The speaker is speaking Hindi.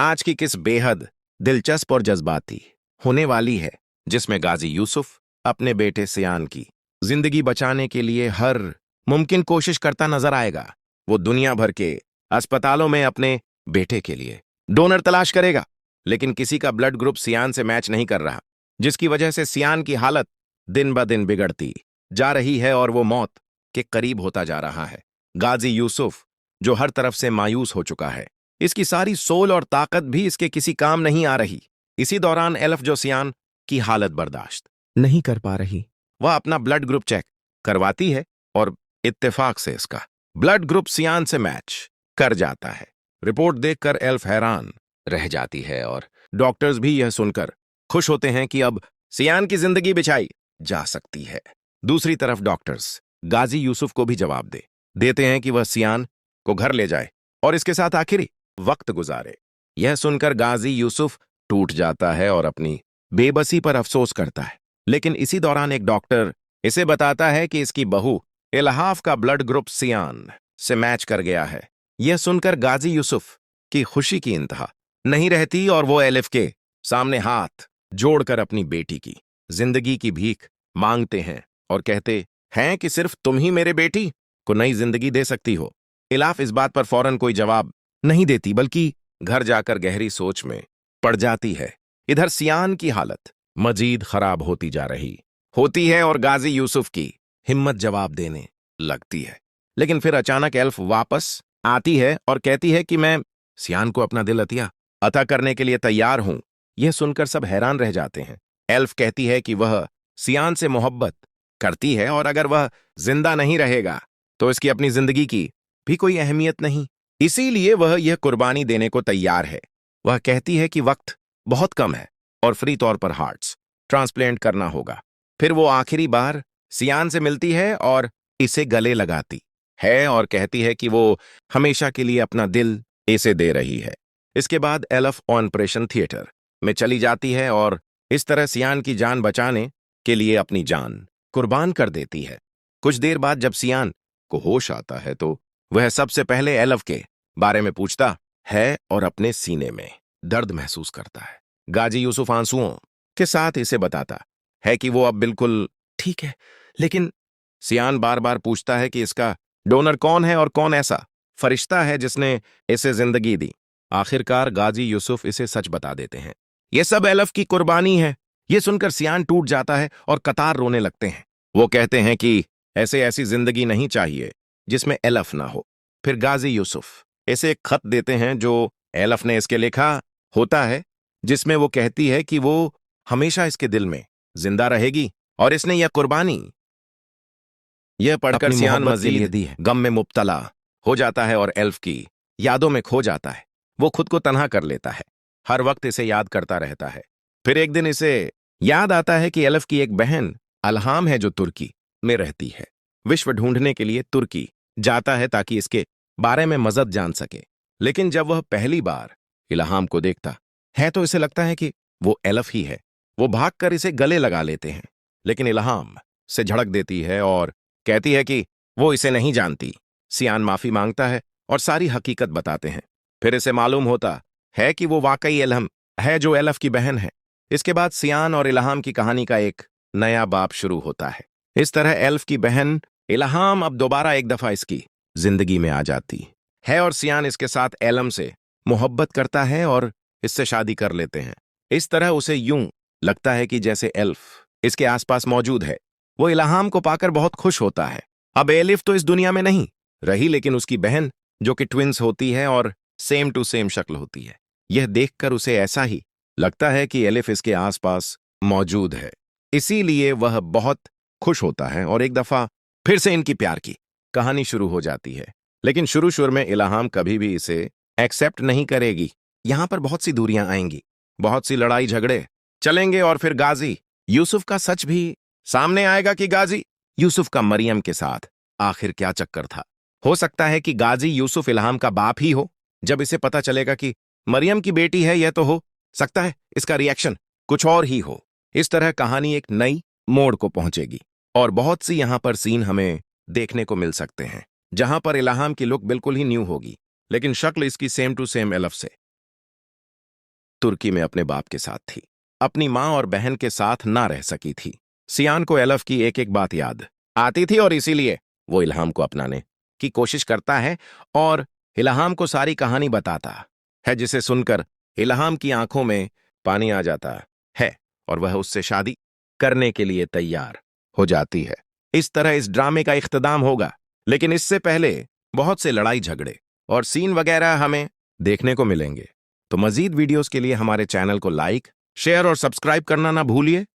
आज की किस बेहद दिलचस्प और जज्बाती होने वाली है, जिसमें गाजी यूसुफ अपने बेटे सियान की जिंदगी बचाने के लिए हर मुमकिन कोशिश करता नजर आएगा। वो दुनिया भर के अस्पतालों में अपने बेटे के लिए डोनर तलाश करेगा, लेकिन किसी का ब्लड ग्रुप सियान से मैच नहीं कर रहा, जिसकी वजह से सियान की हालत दिन ब दिन बिगड़ती जा रही है और वो मौत के करीब होता जा रहा है। गाजी यूसुफ, जो हर तरफ से मायूस हो चुका है, इसकी सारी सोल और ताकत भी इसके किसी काम नहीं आ रही। इसी दौरान एल्फ जो सियान की हालत बर्दाश्त नहीं कर पा रही, वह अपना ब्लड ग्रुप चेक करवाती है और इत्तेफाक से इसका ब्लड ग्रुप सियान से मैच कर जाता है। रिपोर्ट देखकर एल्फ हैरान रह जाती है और डॉक्टर्स भी यह सुनकर खुश होते हैं कि अब सियान की जिंदगी बचाई जा सकती है। दूसरी तरफ डॉक्टर्स गाजी यूसुफ को भी जवाब देते हैं कि वह सियान को घर ले जाए और इसके साथ आखिरी वक्त गुजारे। यह सुनकर गाजी यूसुफ टूट जाता है और अपनी बेबसी पर अफसोस करता है, लेकिन इसी दौरान एक डॉक्टर इसे बताता है कि इसकी बहू इल्हाफ का ब्लड ग्रुप सियान से मैच कर गया है। यह सुनकर गाजी यूसुफ की खुशी की इंतहा नहीं रहती और वो एलिफ के सामने हाथ जोड़कर अपनी बेटी की जिंदगी की भीख मांगते हैं और कहते हैं कि सिर्फ तुम ही मेरे बेटी को नई जिंदगी दे सकती हो। इलाफ इस बात पर फौरन कोई जवाब नहीं देती, बल्कि घर जाकर गहरी सोच में पड़ जाती है। इधर सियान की हालत मजीद खराब होती जा रही होती है और गाजी यूसुफ की हिम्मत जवाब देने लगती है, लेकिन फिर अचानक एल्फ वापस आती है और कहती है कि मैं सियान को अपना दिल अता करने के लिए तैयार हूं। यह सुनकर सब हैरान रह जाते हैं। एल्फ कहती है कि वह सियान से मोहब्बत करती है और अगर वह जिंदा नहीं रहेगा तो इसकी अपनी जिंदगी की भी कोई अहमियत नहीं, इसीलिए वह यह कुर्बानी देने को तैयार है। वह कहती है कि वक्त बहुत कम है और फ्री तौर पर हार्ट्स ट्रांसप्लांट करना होगा। फिर वो आखिरी बार सियान से मिलती है और इसे गले लगाती है और कहती है कि वो हमेशा के लिए अपना दिल इसे दे रही है। इसके बाद एल्फ ऑपरेशन थिएटर में चली जाती है और इस तरह सियान की जान बचाने के लिए अपनी जान कुर्बान कर देती है। कुछ देर बाद जब सियान को होश आता है तो वह सबसे पहले एल्फ के बारे में पूछता है और अपने सीने में दर्द महसूस करता है। गाजी यूसुफ आंसुओं के साथ इसे बताता है कि वो अब बिल्कुल ठीक है, लेकिन सियान बार बार पूछता है कि इसका डोनर कौन है और कौन ऐसा फरिश्ता है जिसने इसे जिंदगी दी। आखिरकार गाजी यूसुफ इसे सच बता देते हैं। यह सब एल्फ की कुर्बानी है। यह सुनकर सियान टूट जाता है और कतार रोने लगते हैं। वो कहते हैं कि ऐसी जिंदगी नहीं चाहिए जिसमें एल्फ ना हो। फिर गाजी यूसुफ इसे एक खत देते हैं जो एल्फ ने इसके लिखा होता है, जिसमें वो कहती है कि वो हमेशा इसके दिल में जिंदा रहेगी और इसने यह कुर्बानी यह पढ़कर सियान मजीद गम में मुब्तला हो जाता है और एल्फ की यादों में खो जाता है। वो खुद को तन्हा कर लेता है, हर वक्त इसे याद करता रहता है। फिर एक दिन इसे याद आता है कि एल्फ की एक बहन अल्हाम है जो तुर्की में रहती है। विश्व ढूंढने के लिए तुर्की जाता है ताकि इसके बारे में मज़ीद जान सके, लेकिन जब वह पहली बार इल्हाम को देखता है तो इसे लगता है कि वो एल्फ ही है। वो भागकर इसे गले लगा लेते हैं, लेकिन इल्हाम से झड़क देती है और कहती है कि वो इसे नहीं जानती। सियान माफी मांगता है और सारी हकीकत बताते हैं। फिर इसे मालूम होता है कि वो वाकई इल्हम है जो एल्फ की बहन है। इसके बाद सियान और इल्हाम की कहानी का एक नया बाब शुरू होता है। इस तरह एल्फ की बहन इल्हाम अब दोबारा एक दफा इसकी जिंदगी में आ जाती है और सियान इसके साथ एलम से मोहब्बत करता है और इससे शादी कर लेते हैं। इस तरह उसे यूं लगता है कि जैसे एल्फ इसके आसपास मौजूद है। वो इल्हाम को पाकर बहुत खुश होता है। अब एलिफ तो इस दुनिया में नहीं रही, लेकिन उसकी बहन जो कि ट्विंस होती है और सेम टू सेम शक्ल होती है, यह देखकर उसे ऐसा ही लगता है कि एलिफ इसके आसपास मौजूद है। इसीलिए वह बहुत खुश होता है और एक दफा फिर से इनकी प्यार की कहानी शुरू हो जाती है। लेकिन शुरू में इल्हाम कभी भी इसे एक्सेप्ट नहीं करेगी। यहां पर बहुत सी दूरियां आएंगी, बहुत सी लड़ाई झगड़े चलेंगे और फिर गाजी यूसुफ का सच भी सामने आएगा कि गाजी यूसुफ का मरियम के साथ आखिर क्या चक्कर था। हो सकता है कि गाजी यूसुफ इल्हाम का बाप ही हो। जब इसे पता चलेगा कि मरियम की बेटी है, यह तो हो सकता है इसका रिएक्शन कुछ और ही हो। इस तरह कहानी एक नई मोड़ को पहुंचेगी और बहुत सी यहां पर सीन हमें देखने को मिल सकते हैं जहां पर इल्हाम की लुक बिल्कुल ही न्यू होगी, लेकिन शक्ल इसकी सेम टू सेम एल्फ से तुर्की में अपने बाप के साथ थी। अपनी माँ और बहन के साथ ना रह सकी थी। सियान को एलफ की एक एक बात याद आती थी और इसीलिए वो इल्हाम को अपनाने की कोशिश करता है और इल्हाम को सारी कहानी बताता है, जिसे सुनकर इल्हाम की आंखों में पानी आ जाता है और वह उससे शादी करने के लिए तैयार हो जाती है। इस तरह इस ड्रामे का इख्तिताम होगा, लेकिन इससे पहले बहुत से लड़ाई झगड़े और सीन वगैरह हमें देखने को मिलेंगे। तो मजीद वीडियोस के लिए हमारे चैनल को लाइक, शेयर और सब्सक्राइब करना ना भूलिए।